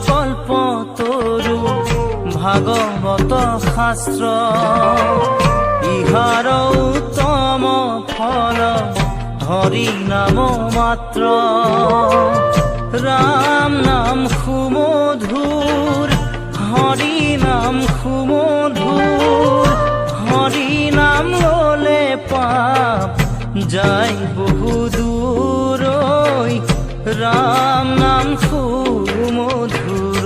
কল্পতৰু ভাগৱত শাস্ত্ৰ ইহাৰ উত্তম ফল হৰি নাম মাত্ৰ ৰাম নাম সুমধুৰ হৰি নাম সুমধুৰ হৰি নাম ললে পাপ যায় বহু দূৰৈ ৰাম নাম সুমধুৰ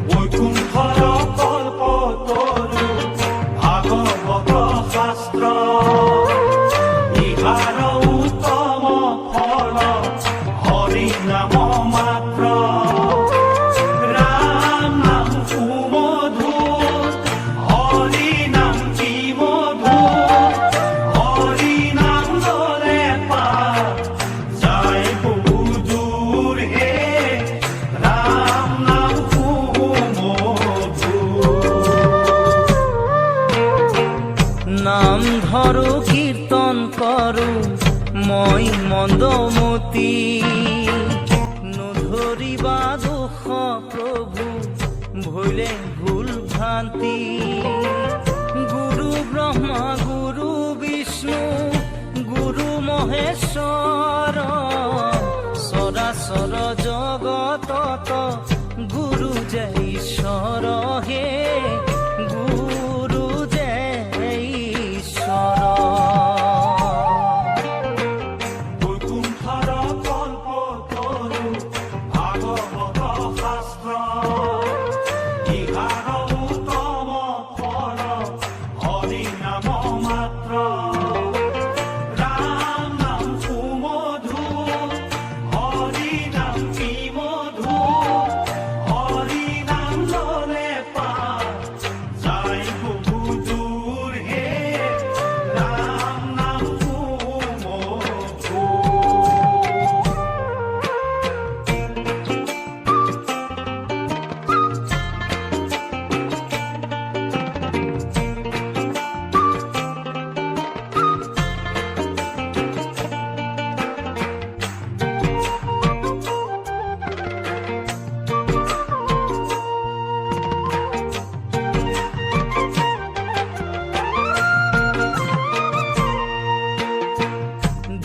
বৈকুণ্ঠৰ কল্পতৰু ভাগৱত শাস্ত্ৰ ইহাৰ উত্তম ফল হৰি নাম মাত্ৰ ৰাম নাম সুমধুৰ হৰি নাম কি মধুৰ হৰি নাম ললে পাপ যায় বহু দূৰ হে ৰাম নাম সুমধুৰ নাম ধৰো কীৰ্তন কৰো মই মন্দমতি নধৰিবা দুখ প্ৰভু ভুলে ভুল ভ্ৰান্তি গুৰু ব্ৰহ্মা গুৰু বিষ্ণু গুৰু মহেশ্বৰ চৰাচৰ জগতত গুৰু যে ঈশ্বৰ হে গুৰু যে ঈশ্বৰ বৈকুণ্ঠৰ কল্পতৰু ভাগৱত শাস্ত্ৰ ইহাৰ উত্তম ফল হৰি নাম মাত্ৰ ৰাম নাম সুমধুৰ হৰি নাম কি মধুৰ হৰি নাম ললে পাপ যায় বহু দূৰ হে ৰাম নাম সুমধুৰ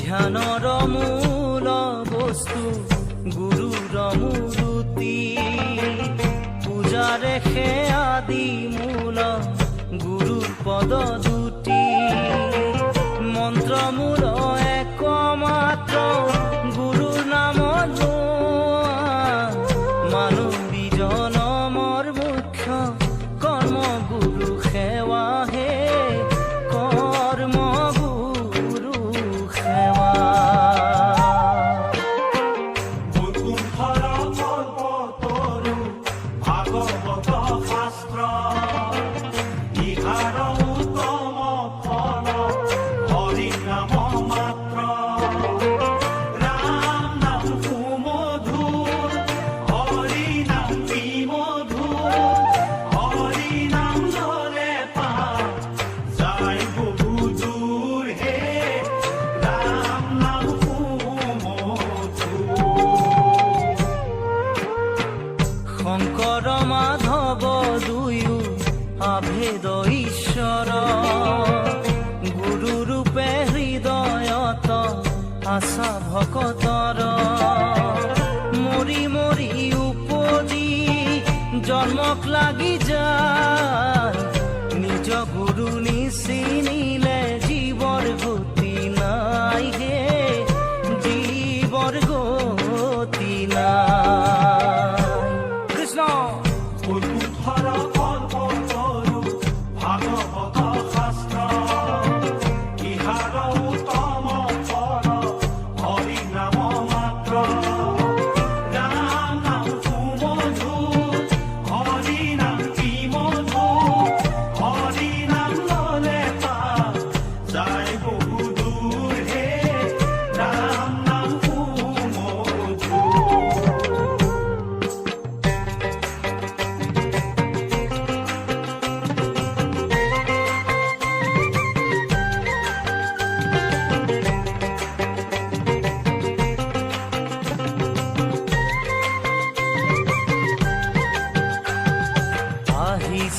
ধ্যানৰ মূল বস্তু গুৰুৰ মূৰ্তি পূজাৰে আদি মূল গুৰুৰ পদ দুটি মন্ত্ৰ মূল একমাত্ৰ গুৰুৰ নাম লোৱা মানৱী জনমৰ মুখ্য কৰ্ম গুৰু সেৱা হে কৰ্ম গুৰু সেৱা বৈকুণ্ঠৰ কল্পতৰু ভাগৱত শাস্ত্ৰ ইহাৰ উত্তম ফল হৰি নাম মাত্ৰ ৰাম নাম সুমধুৰ হৰি নাম কি মধুৰ হৰি নাম ললে পাপ যায় বহু দূৰ হে ৰাম নাম সুমধুৰ শংকৰ মাধৱ দুয়ো আভেদ ঈশ্বৰ গুৰু ৰূপে হৃদয়ত আশা ভকতৰ মৰি মৰি উপজি জন্মক লাগি যায় নিজ গুৰু নিচিনিলে জীৱৰ গতি নাই হে জীৱৰ গতি নাই কৃষ্ণ বৈকুণ্ঠৰ কল্পতৰু ভাগৱত শাস্ত্ৰ ইহাৰ উত্তম ফল হৰি নাম মাত্ৰ ৰাম নাম সুমধুৰ হৰি নাম কি মধুৰ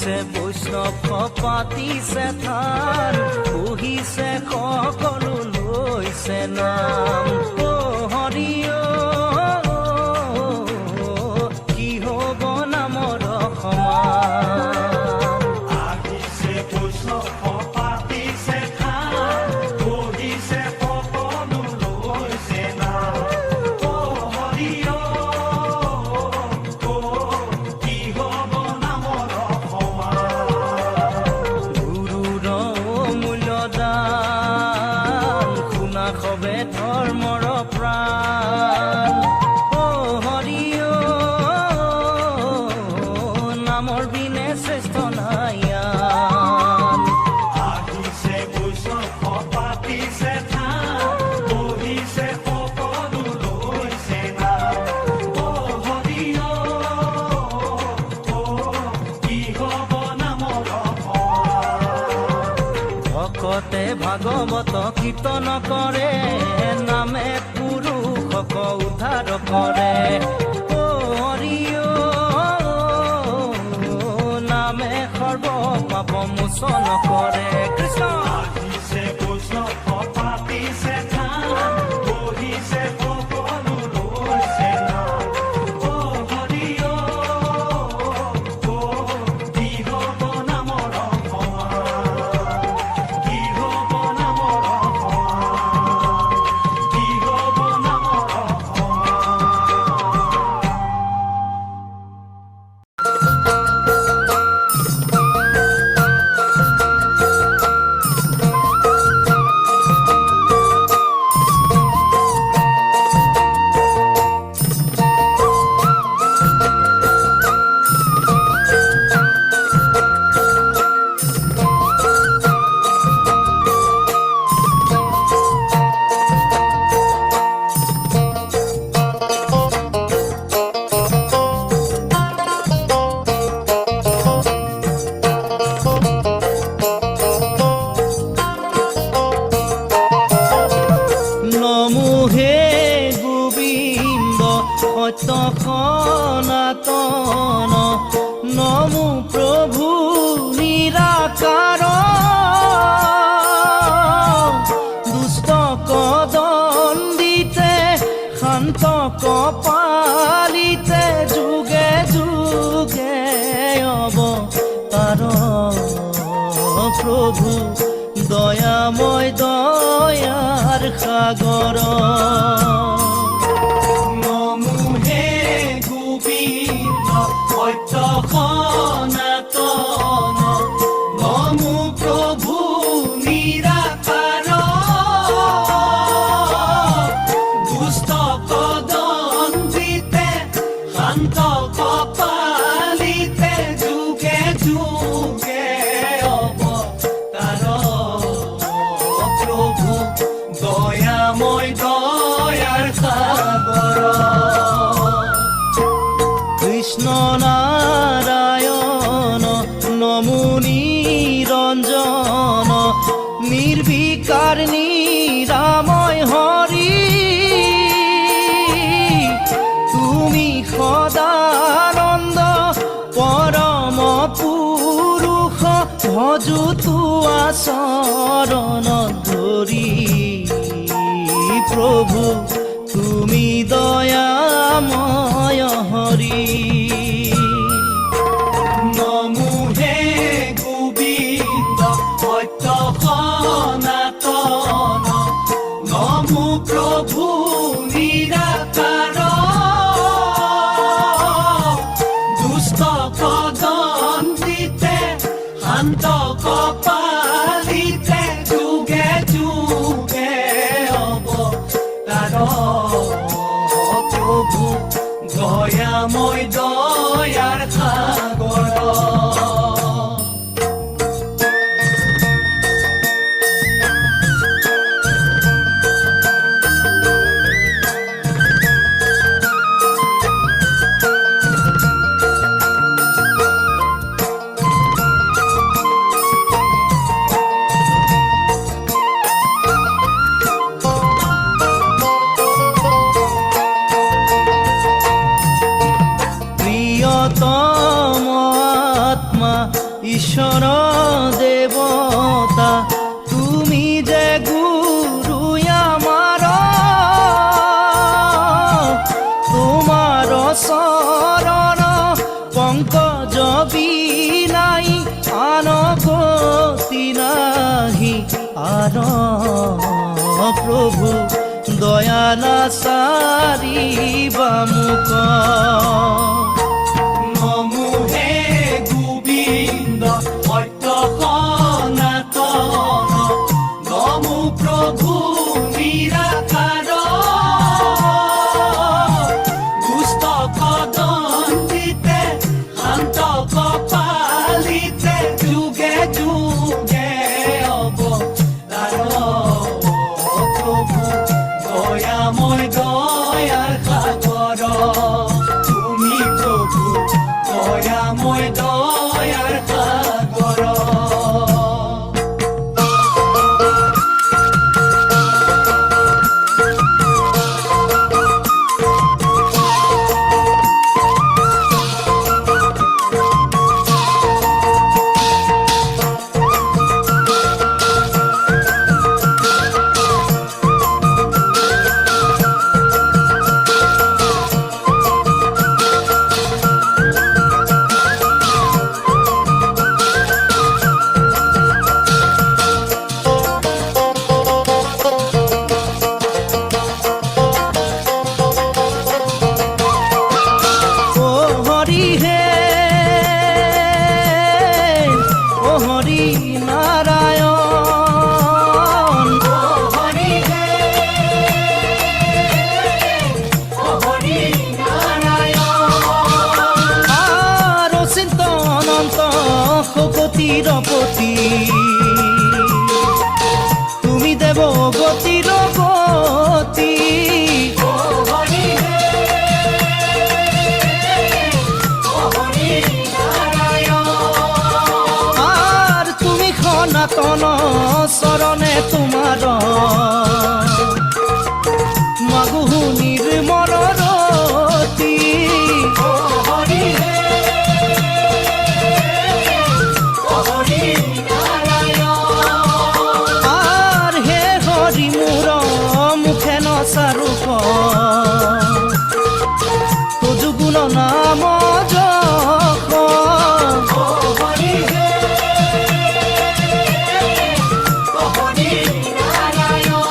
আহিছে বৈষ্ণৱ পাতিছে থান, বহিছে সকলো লৈছে নাম। অ হৰি কি হব নামৰ সমান। আহিছে বৈষ্ণৱ পাতিছে থান, বহিছে সকলো লৈছে নাম। অ হৰি কি হব নামৰ সমান। গুৰুৰ অমূল্য দান, শুনা সবে ধৰ্মৰ প্ৰাণ। অ হৰি নামৰ বিনে শ্ৰেষ্ঠ নাই আন। আহিছে বৈষ্ণৱ পাতিছে থান, বহিছে সকলো লৈছে নাম। অ হৰি কি হব নামৰ সমান। ভকতে ভাগৱত কীৰ্তন কৰে, নামে পুৰুষক উদ্ধাৰ কৰে। অ হৰি নামে সৰ্ব পাপ মোচন কৰে। কৃষ্ণ আহিছে বৈষ্ণৱ পাতিছে থান, বহিছে সকলো লৈছে নাম। অ হৰি কি হব নামৰ সমান। কি হব নামৰ সমান। কি হব নামৰ নমো হে গোবিন্দ সত্য সনাতন, নমো প্ৰভু নিৰাকাৰ। দুষ্ট কদণ্ডিতে শান্ত কপালিতে, যুগে যুগে অৱতাৰ প্ৰভু দয়াময় দয়াৰ সাগৰ। নমো হে গোবিন্দ সত্য সনাতন, নমো প্ৰভু নিৰাকাৰ। দুষ্ট কদণ্ডিতে শান্ত কপালিতে, যুগে যুগে অৱতাৰ প্ৰভু দয়াময় দয়াৰ সাগৰ। কৃষ্ণ নাৰায়ণ নমো নিৰঞ্জন, নিৰ্বিকাৰ নিৰাময় হৰি। তুমি সদানন্দ পৰম পুৰুষ, ভজো তোৱা চৰণ ধৰি। প্ৰভু তুমি দয়াময় হৰি। নমো হে গোবিন্দ সত্য সনাতন, নমো প্ৰভু নিৰাকাৰ। দুষ্ট কদণ্ডিতে শান্ত কপালিতে, যুগে যুগে অৱতাৰ প্ৰভু দয়াময় দয়াৰ সাগৰ। ঈশ্বর দেবতা তুমি যে গুরু আমার তোমার শরণ পঙ্কজ বিনাই আন গতি নাহি আর প্রভু দয়ালা সারিবা মুখ নমো হে গোবিন্দ সত্য সনাতন নমো প্ৰভু নিৰাকাৰ দুষ্ট কদন্তিতে শান্ত কপালিতে যুগে যুগে অৱতাৰ প্ৰভু দয়াময় দয়াৰ সাগৰ তুমি প্ৰভু দয়াময় দয়াৰ সাগৰ ও হৰি হে ও হৰি নাৰায়ণ হৰি হে হৰি নাৰায়ণ আৰ অচিন্ত অনন্ত শোকতিৰ পতি তুমি দেব গতিৰ গতি হৰি হে হৰি নাৰায়ণ আৰ তুমি সনাতন চৰণে তোমাৰ মাগুহু নিৰ্মল ৰতি হৰি হে হৰি নাৰায়ণ আৰ হে হৰি মোৰ মুখে নচাৰুক তোজু গুণ নাম যশ হৰি হে হৰি নাৰায়ণ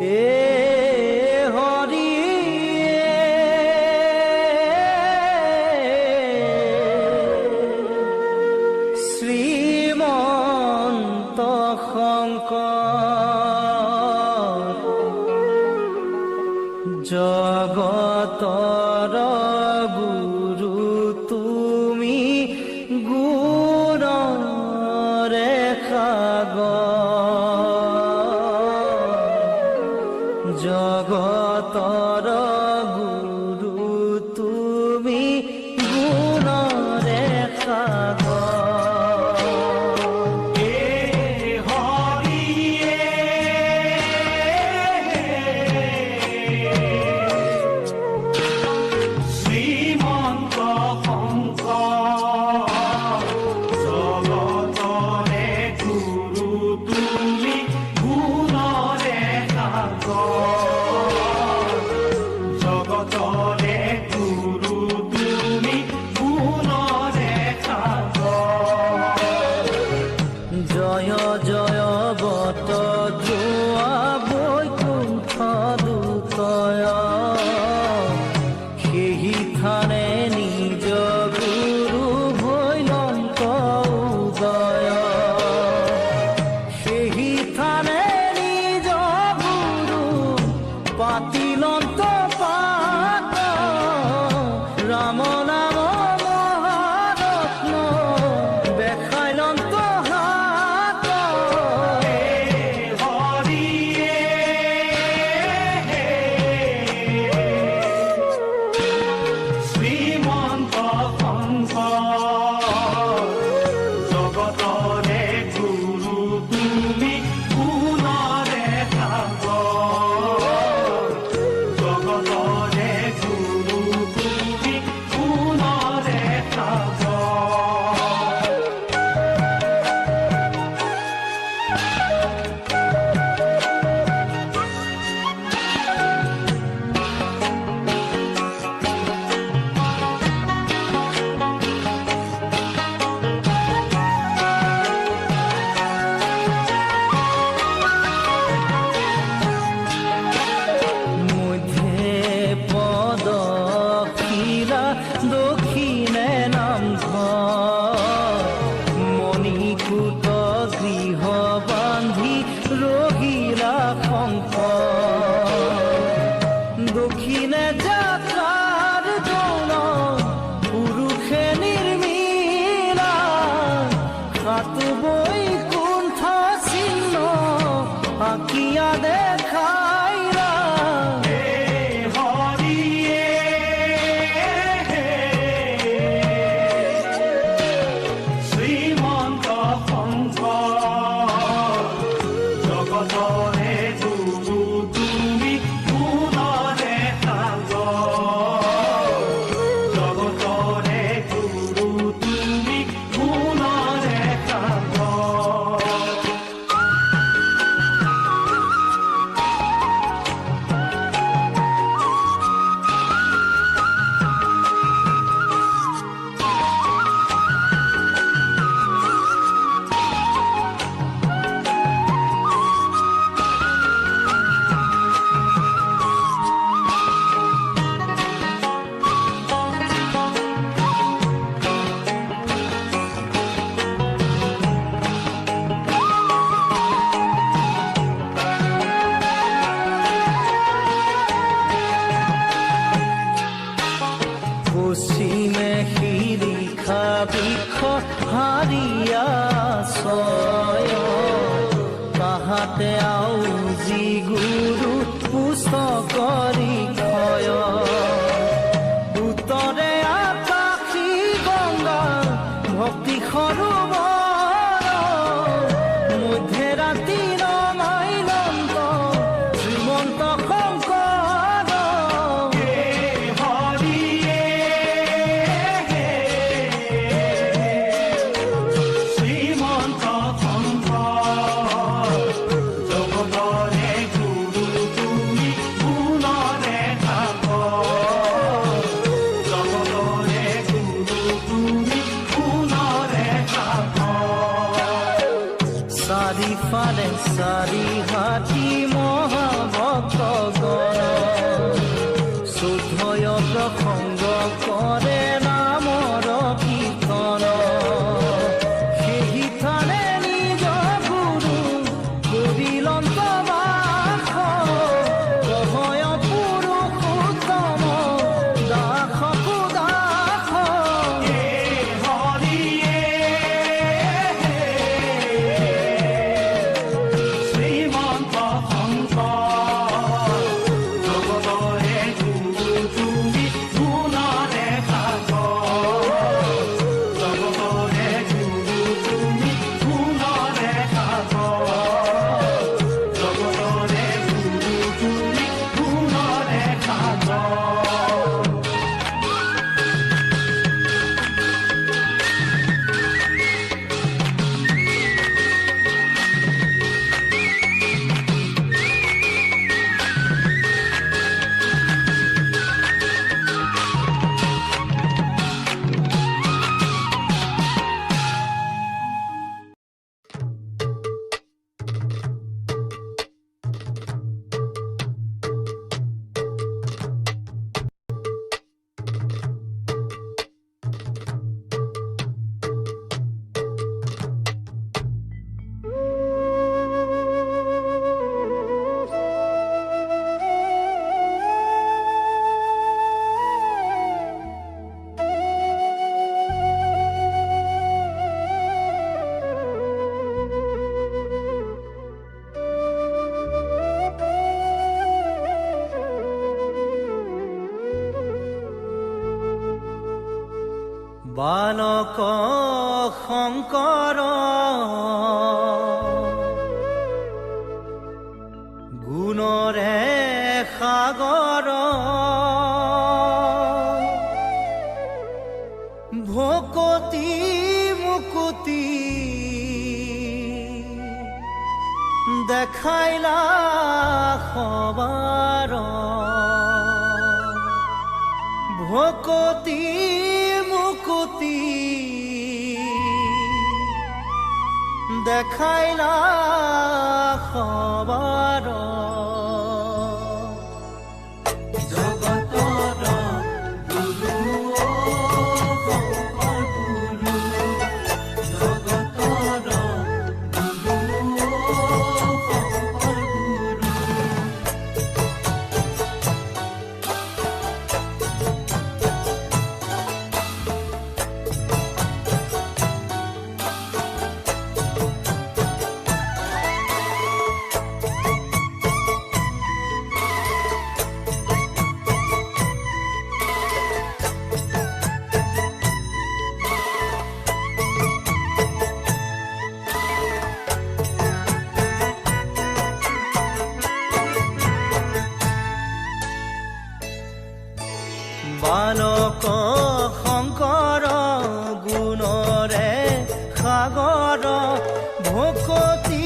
এ হৰি শ্ৰীমন্ত শঙ্কৰ জগতৰ গুৰু তুমি গুণৰে সাগৰ জগতৰ গুৰু তুমি গুণৰে সাগৰ শ্ৰীমন্ত শংকৰ জগতৰে গুৰু তুমি গুণৰে সাগৰ জগতৰে গুৰু তুমি গুণৰে সাগৰ জয় জয় বত দ্ৰোৱা বৈকুণ্ঠ দূতয় সেই থানে নিজ গুৰু হৈলন্ত উদয় সেই থানে নিজ গুৰু পাতিলন্ত পাত ৰাম নাম মহাৰত্ন দেখাইলন্ত শিখা বৃক্ষ হাৰিয়া ছয় তাহাতে আউজি গুৰু পুস্তকৰি ক্ষয় উত্তৰে আকাশী গঙ্গা ভক্তি সৰোবৰ মধ্যে ৰাতি ৰমাইনন্দ শ্ৰীমন্ত শংকৰ হৰিয়ে শ্ৰীমন্ত শংকৰ জগতৰে গুৰু তুমি গুণৰে থাক জগতৰে গুৰু তুমি গুণৰে থাক চাৰিফালে চাৰি হাতী মহাভক্তগণ শুদ্ধয় প্ৰসংগ কৰে নামৰ কীৰ্তন সেই থানে নিজ গুৰু কৰিলন্ত বাস কহয় পুৰুষোত্তম দাস কুদাস হৰিয়ে শ্ৰীমন্ত শংকৰ জগতৰে গুৰু তুমি গুণৰে থাক জগতৰে গুৰু তুমি গুণৰে থাক জগতৰে গুৰু তুমি গুণৰে থাক বালক শংকৰ গুণৰে সাগৰ ভকতি মুকুতি দেখাইলা সবাৰ ভকতি মুকুতি দেখাইলা সবাৰ জগতৰ গুৰু শংকৰ গুৰু জগতৰ গুৰু শংকৰ গুৰু বালক শংকৰ গুণৰে সাগৰ ভকতি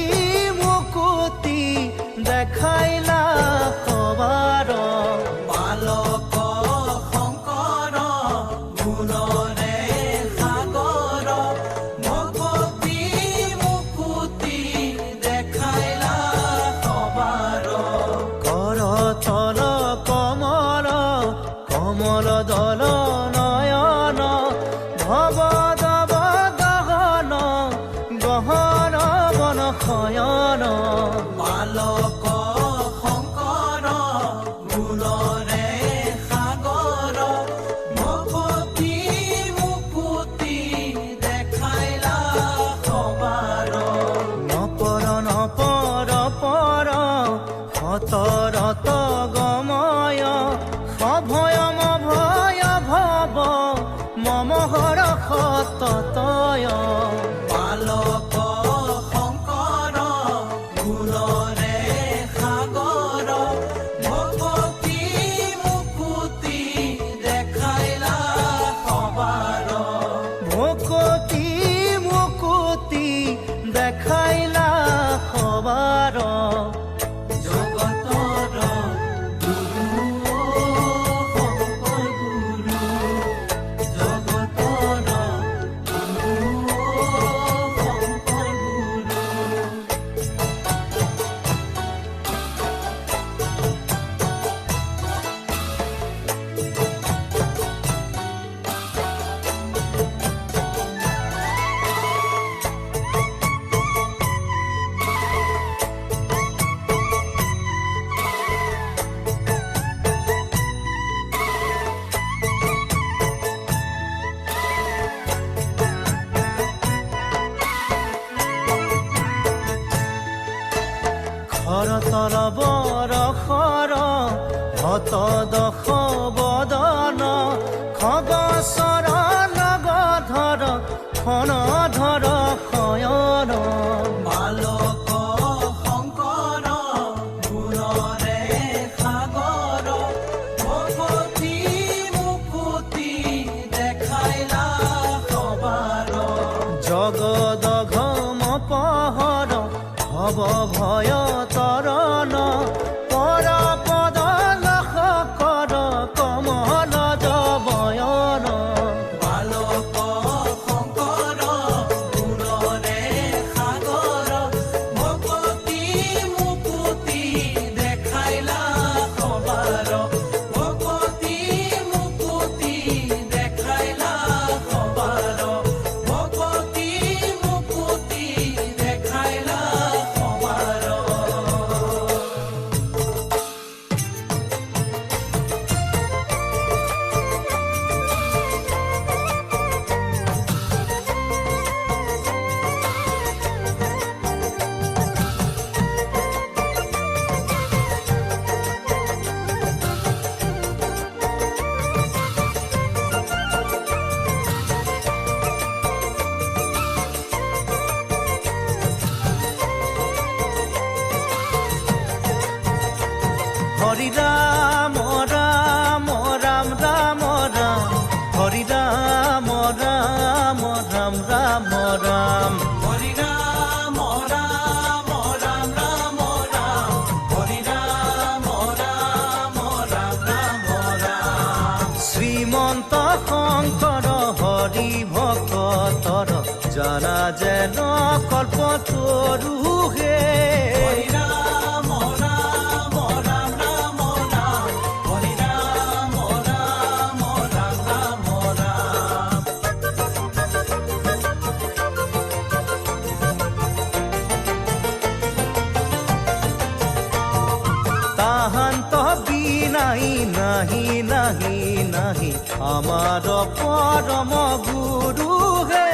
মুকুতি দেখাইলা সবাৰ বালক শংকৰ গুণৰে সাগৰ ভকতি মুকুতি দেখাইলা সবাৰ কৰ তল কমল কমল দলন মহৰ সততয় বালক শংকৰ গুণৰে সাগৰ ভকতি মুকুতি দেখাইলা সবাৰ ভকতি মুকুতি দেখাইলা সবাৰ জগতৰ গুৰু শংকৰ গুৰু জগতৰ গুৰু শংকৰ গুৰু খৰতল বৰষৰ হত দশ বদন খগচৰ নগধৰ খনধৰ শয়ন বালক শংকৰ গুণৰে সাগৰ ভকতি মুকুতি দেখাইলা সবাৰ জগদঘম পহৰ হব ভয় তৰণ পৰ পদ লখ কৰ কমল জবয়ন বালক শংকৰ গুণৰে সাগৰ ভকতি মুকুতি দেখাইলা সবাৰ ভকতি মুকুতি দেখাইলা সবাৰ ভকতি মুকুতি দেখাইলা সবাৰ হৰি ৰাম ৰাম ৰাম ৰাম ৰাম হৰি ৰাম ৰাম ৰাম ৰাম ৰাম হৰি ৰাম ৰাম ৰাম ৰাম ৰাম হৰি ৰাম ৰাম ৰাম ৰাম ৰাম শ্ৰীমন্ত শংকৰ হৰি ভকতৰ জানা যেন কল্পতৰু হে হৰি ৰাম ৰাম ৰাম ৰাম ৰাম হৰি ৰাম ৰাম ৰাম ৰাম ৰাম তাহান্ত বিনাই নাহি নাহি নাহি আমাৰ পৰম গুৰু হে